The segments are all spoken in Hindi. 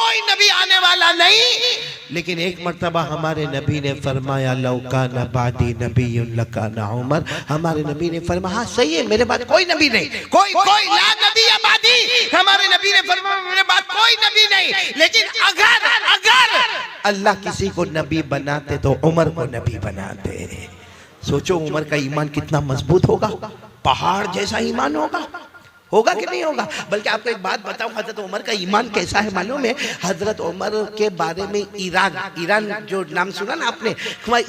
कोई नबी आने वाला नहीं। लेकिन एक मर्तबा हमारे नबी ने फरमाया लौका नबादी नबी लकाना उमर। हमारे नबी ने फरमाया हाँ सही है, मेरे बाद कोई नबी नहीं, कोई ला नबी आबादी। हमारे नबी ने फरमाया मेरे बाद कोई नबी नहीं, लेकिन अगर अल्लाह किसी को नबी बनाते तो उमर को नबी बनाते। सोचो उमर का ईमान कितना मजबूत होगा, पहाड़ जैसा ईमान होगा कि नहीं होगा। बल्कि आपको एक बात बताऊं, हजरत उमर का ईमान कैसा है मालूम है? हजरत उमर के बारे में ईरान जो नाम सुना ना आपने,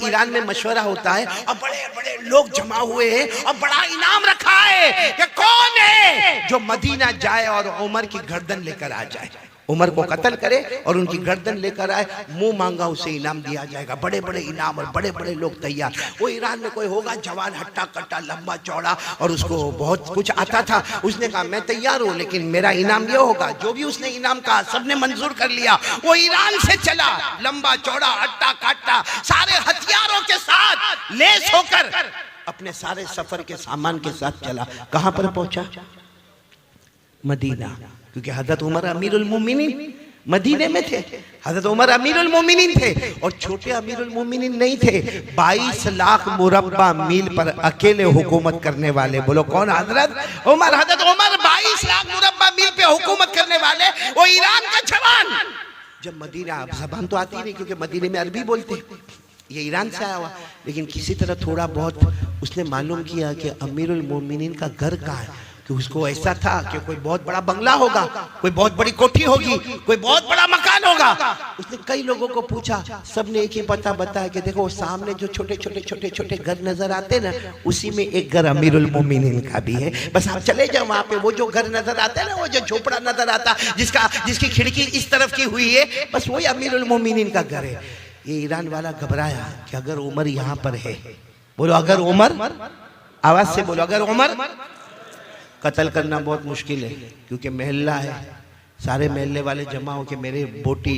ईरान में मशवरा होता है और बड़े बड़े लोग जमा हुए हैं और बड़ा इनाम रखा है कि कौन है जो मदीना जाए और उमर की गर्दन लेकर आ जाए, उमर को कत्ल करे और उनकी गर्दन लेकर आए, मुंह मांगा उसे इनाम दिया जाएगा। बड़े बड़े इनाम और बड़े बड़े लोग तैयार। वो ईरान में कोई होगा जवान, हट्टा कट्टा, लंबा चौड़ा और उसको बहुत कुछ आता था। उसने कहा मैं तैयार हूँ लेकिन मेरा इनाम ये होगा। जो भी उसने इनाम कहा सबने मंजूर कर लिया। वो ईरान से चला, लंबा चौड़ा, हट्टा कट्टा, सारे हथियारों के साथ लेस होकर अपने सारे सफर के सामान के साथ चला। कहां पर पहुंचा? मदीना। क्योंकि हजरत उमर अमीरुल मोमिनीन मदीने में थे। हजरत उमर अमीरुल मोमिनीन थे और छोटे अमीरुल मोमिनीन नहीं थे। 22 लाख मुरब्बा मील पर अकेले हुकूमत करने वाले। बोलो कौन? हजरत उमर। हजरत उमर 22 लाख मुरब्बा मील पे हुकूमत करने वाले, वो ईरान का जवान। जब मदीना, जबान तो आती नहीं क्योंकि मदीने में अरबी बोलते, ये ईरान से आया हुआ, लेकिन किसी तरह थोड़ा बहुत उसने मालूम किया कि अमीरुल मोमिनीन का घर कहाँ है। कि उसको ऐसा था कि कोई बहुत बड़ा बंगला होगा, कोई बहुत बड़ी कोठी होगी, कोई बहुत बड़ा मकान होगा। उसने कई लोगों को पूछा, सबने एक ही पता बताया कि देखो सामने जो छोटे छोटे घर नजर आते ना, उसी में एक घर अमीरुल मोमिनीन का भी है। बस आप चले जाओ वहां पे, वो जो घर नजर आता है ना, वो जो झोपड़ा नजर आता जिसकी खिड़की इस तरफ की हुई है, बस वही अमीरुल मोमिनीन का घर है। ये ईरान वाला घबराया कि अगर उमर यहाँ पर है, बोलो अगर उमर, आवाज से बोलो अगर उमर, कत्ल करना बहुत मुश्किल है क्योंकि महल्ला है, सारे महल्ले वाले जमा हो के मेरे बोटी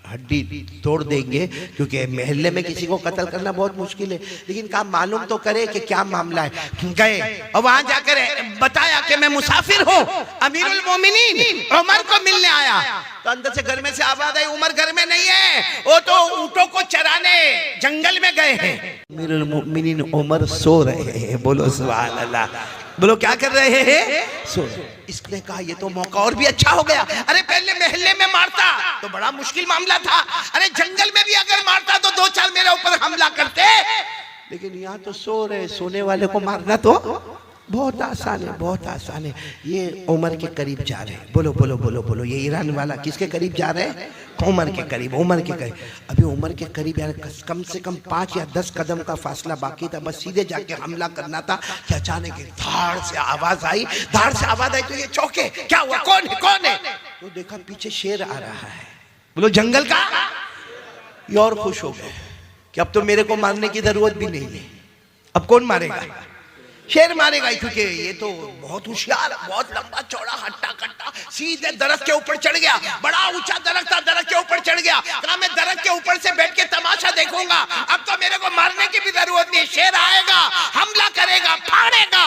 हड्डी तोड़ देंगे, क्योंकि महल्ले में किसी को कत्ल करना बहुत मुश्किल है। लेकिन काम मालूम तो करे कि क्या मामला है। गए और वहां जाकर बताया कि मैं मुसाफिर हूँ, अमीरुल मोमिनीन उमर को मिलने आया। तो अंदर से घर में से आवाज आई, उमर घर में नहीं है, वो तो ऊंटों को चराने जंगल में गए हैं। अमीरुल मोमिनीन उमर सो रहे हैं। बोलो सुभान अल्लाह। बोलो क्या कर रहे हैं? सो। इसने कहा ये तो मौका और भी अच्छा हो गया। अरे पहले महल्ले में मारता तो बड़ा मुश्किल मामला था, अरे जंगल में भी अगर मारता तो 2-4 मेरे ऊपर हमला करते, लेकिन यहाँ तो सो रहे, सोने वाले को मारना तो बहुत आसान है, बहुत आसान है। ये उमर के करीब जा रहे हैं। बोलो बोलो बोलो बोलो। ये ईरान वाला किसके करीब जा रहे हैं? उमर के करीब, उमर के करीब। अभी उमर के करीब यार कम से कम 5 या 10 कदम का फासला बाकी था, बस सीधे जाके हमला करना था कि अचानक धाड़ से आवाज आई। धाड़ से आवाज आई तो ये चौंके, क्या हुआ, कौन है कौन है? तो देखा पीछे शेर आ रहा है। बोलो जंगल का। ये और खुश हो गए कि अब तो मेरे को मारने की जरूरत भी नहीं है। अब कौन मारेगा? शेर मारेगा, क्योंकि ये तो बहुत होशियार, बहुत लंबा चौड़ा, हट्टा कट्टा, सीधे दरख्त के ऊपर चढ़ गया। बड़ा ऊंचा दरख्त था, दरख्त के ऊपर चढ़ गया। कहा मैं दरख्त के ऊपर से बैठ के तमाशा देखूंगा, अब तो मेरे को मारने की भी जरूरत नहीं। शेर आएगा, हमला करेगा, फाड़ेगा।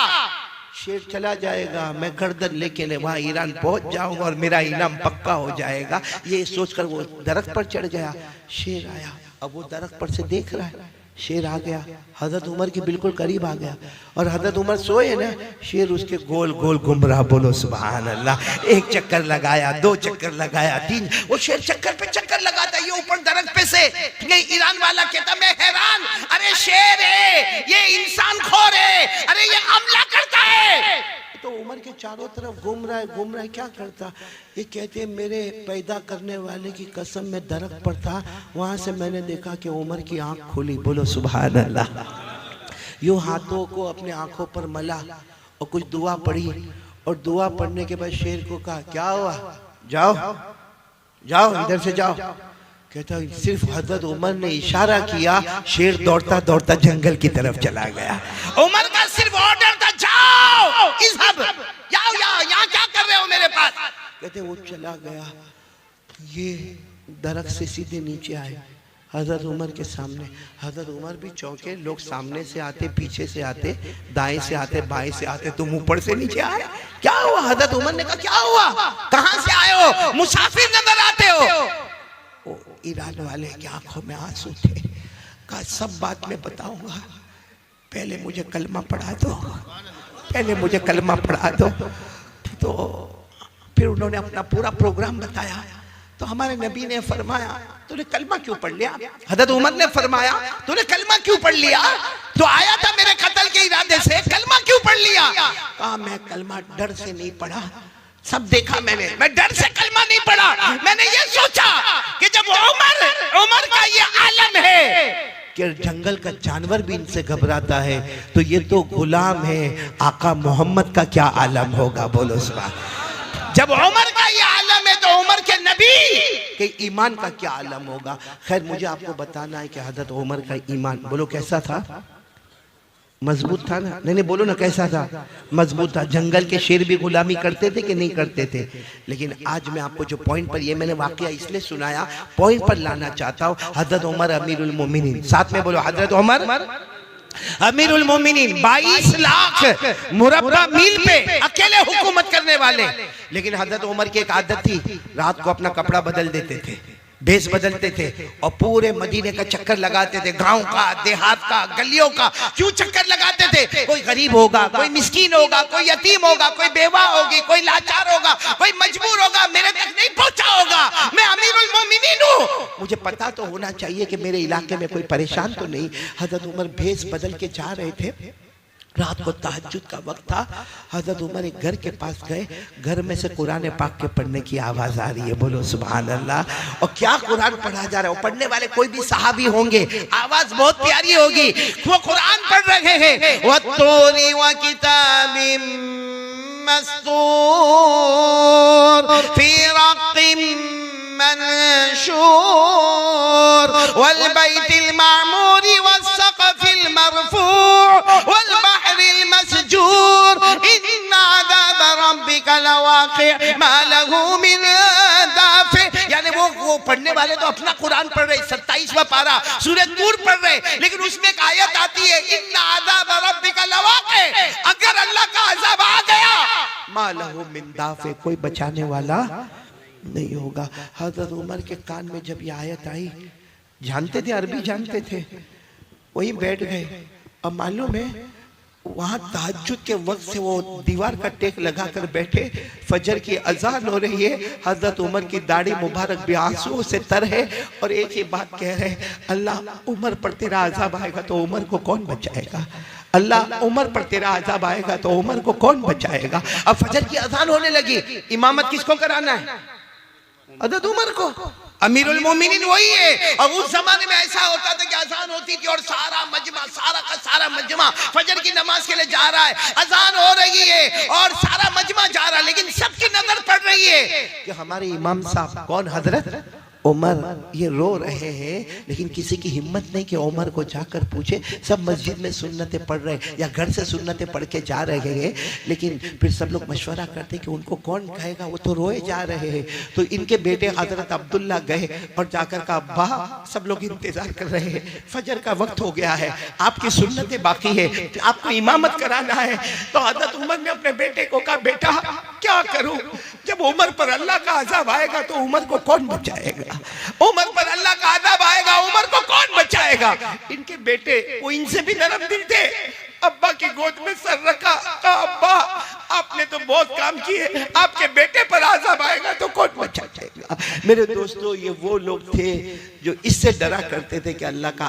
शेर चला जाएगा, मैं गर्दन लेके वहां ईरान पहुंच जाऊंगा और मेरा इनाम पक्का हो जाएगा। ये सोचकर वो दरख्त पर चढ़ गया। शेर आया, अब वो दरख्त पर से देख रहा है। शेर आ गया, हजरत उमर के बिल्कुल करीब आ गया और हजरत उमर सोए ना, शेर उसके गोल गोल घूम रहा। बोलो सुभान अल्लाह। 1 चक्कर लगाया, 2 चक्कर लगाया, 3, वो शेर चक्कर पे चक्कर लगाता। ये ऊपर दरख्त पे से ये ईरान वाला कहता मैं हैरान, अरे शेर है, ये इंसान खोर है, अरे ये हमला करता है। तो उमर के चारों तरफ घूम रहा है, क्या करता? ये कहते हैं मेरे पैदा करने वाले की कसम, मैं दरख्त पर था, वहां से मैंने देखा कि उमर की आंख खुली। बोलो सुभान अल्लाह। यूं हाथों को अपने आंखों पर मला और कुछ दुआ पढ़ी और दुआ पढ़ने के बाद शेर को कहा क्या हुआ, जाओ जाओ इधर से जाओ। कहता सिर्फ हजरत उमर ने इशारा किया, शेर दौड़ता दौड़ता जंगल की तरफ चला गया। उमर का सिर्फ ऑर्डर था जाओ, इज़हब, जाओ यहाँ क्या कर रहे हो मेरे पास? कहते वो चला गया। ये दरख्त से सीधे नीचे आए हजरत उमर के सामने। हजरत उमर भी चौंके, लोग सामने से आते, पीछे से आते, दाएं से आते, बाएं से आते, तुम ऊपर से नीचे आए, क्या हुआ? हजरत उमर ने कहा क्या हुआ, कहां से आए हो? मुसाफिर नजर आते हो? वो ईरान वाले की आंखों में आंसू थे। कहा सब बात मैं बताऊंगा, पहले मुझे कलमा पढ़ा दो, पहले मुझे कलमा पढ़ा दो। तो फिर उन्होंने अपना पूरा प्रोग्राम बताया। तो हमारे नबी ने फरमाया तूने कलमा क्यों पढ़ लिया? हजरत उमर ने फरमाया तूने कलमा क्यों पढ़ लिया? तो आया था मेरे कत्ल के इरादे से, कलमा क्यों पढ़ लिया? कहा मैं कलमा डर से नहीं पढ़ा, सब देखा मैंने, मैं डर से कलमा नहीं पढ़ा। मैंने ये सोचा कि जब उमर का ये आलम है कि जंगल का जानवर भी इनसे घबराता है, तो ये तो गुलाम है, आका मोहम्मद का क्या आलम होगा? बोलो सुभान। जब उमर का ये आलम है तो उमर के नबी के ईमान का क्या आलम होगा? खैर मुझे आपको बताना है कि हजरत उमर का ईमान, बोलो कैसा था? मजबूत था ना? नहीं बोलो ना, कैसा था? मजबूत था। जंगल के शेर भी गुलामी करते थे कि नहीं करते थे? लेकिन आज मैं आपको जो पॉइंट पर, ये मैंने वाकया इसलिए सुनाया, पॉइंट पर लाना चाहता हूँ। हजरत उमर अमीरुल मोमिनीन, साथ में बोलो हजरत उमर अमीरुल मोमिनीन, 22 लाख मुरब्बा मील पे अकेले हुकूमत करने वाले। लेकिन हजरत उमर की एक आदत थी, रात को अपना कपड़ा बदल देते थे, भेष बदलते थे और पूरे मदीने का चक्कर लगाते थे, गांव का, देहात का, गलियों का। क्यों चक्कर लगाते थे? कोई गरीब होगा, कोई मिस्कीन होगा, कोई यतीम होगा, कोई बेवा होगी, कोई लाचार होगा, कोई मजबूर होगा, मेरे तक नहीं पहुंचा होगा। मैं अमीरुल मोमिनीन हूं, मुझे पता तो होना चाहिए कि मेरे इलाके में कोई परेशान तो नहीं। हजरत उमर भेष बदल के जा रहे थे, रात को तहज्जुद का वक्त था। हजरत उमर एक घर के पास गए, घर में से कुरान पाक के पढ़ने की आवाज आ रही है, बोलो सुभान अल्लाह। और क्या कुरान पढ़ा जा रहा है? पढ़ने वाले कोई भी सहाबी होंगे, आवाज बहुत प्यारी होगी, वो कुरान पढ़ रहे हैं। वत्तूरी व किताबिम मस्तूर फी रक़्क़िम मनशूर वल बैतिल मामूर वस्सक़फ़िल मरफ़ूअ वल बहरिल मस्जूर इन्ना अज़ाब रब्बिका लवाक़ि' मा लहू मिन दाफ़ि। यानी वो पढ़ने वाले तो अपना कुरान पढ़ रहे, 27वां पारा सूरह तूर पढ़ रहे, लेकिन उसमें एक आयत आती है इन्ना अज़ाब रब्बिका लवाक़ि', अगर अल्लाह का अज़ाब आ गया मा लहू मिन दाफ़ि, कोई बचाने वाला नहीं होगा। हजरत उमर के कान में जब ये आयत आई, जानते थे, अरबी जानते थे, वहीं बैठ गए। अब मालूम है वहां तहज्जुद के वक्त से वो दीवार का टेक लगाकर बैठे, फजर की अजान हो रही है, हजरत उमर की दाढ़ी मुबारक भी आंसुओं से तर है और एक ही बात कह रहे, अल्लाह उमर पर तेरा अजाब आएगा तो उमर को कौन बचाएगा? अल्लाह उमर पर तेरा अजाब आएगा तो उमर को कौन बचाएगा? अब फजर की अजान होने लगी, इमामत किसको कराना है? हजरत उमर को। अमीरुल मोमिनीन वही है। और उस जमाने में ऐसा होता था कि अजान होती थी और सारा मजमा, सारा का सारा मजमा फजर की नमाज के लिए जा रहा है, अजान हो रही है और सारा मजमा जा रहा है, लेकिन सबकी नजर पड़ रही है कि हमारे इमाम साहब कौन? हजरत उमर। ये रो रहे हैं, लेकिन किसी की हिम्मत नहीं कि उमर को जाकर पूछे। सब मस्जिद में सुन्नतें पढ़ रहे या घर से सुन्नतें पढ़ के जा रहे हैं, लेकिन फिर सब लोग मशवरा करते कि उनको कौन कहेगा, वो तो रोए जा रहे हैं। तो इनके बेटे हजरत अब्दुल्ला गए और जाकर कहा, अब्बा सब लोग इंतजार कर रहे हैं, फजर का वक्त हो गया है, आपकी सुन्नतें बाकी है, आपको इमामत कराना है। तो हजरत उमर ने अपने बेटे को कहा, बेटा क्या करूं, जब उमर पर अल्लाह का अज़ाब आएगा तो उमर को कौन बचाएगा? उमर पर अल्लाह का अज़ाब आएगा, उमर को कौन बचाएगा? इनके बेटे वो इनसे भी नरम दिल थे, अब्बा की गोद में सर रखा, कहा अब्बा आपने तो बहुत काम किए, आपके बेटे पर अज़ाब आएगा तो कौन बचाएगा? मेरे दोस्तों, ये वो लोग थे जो इससे डरा करते थे कि अल्लाह का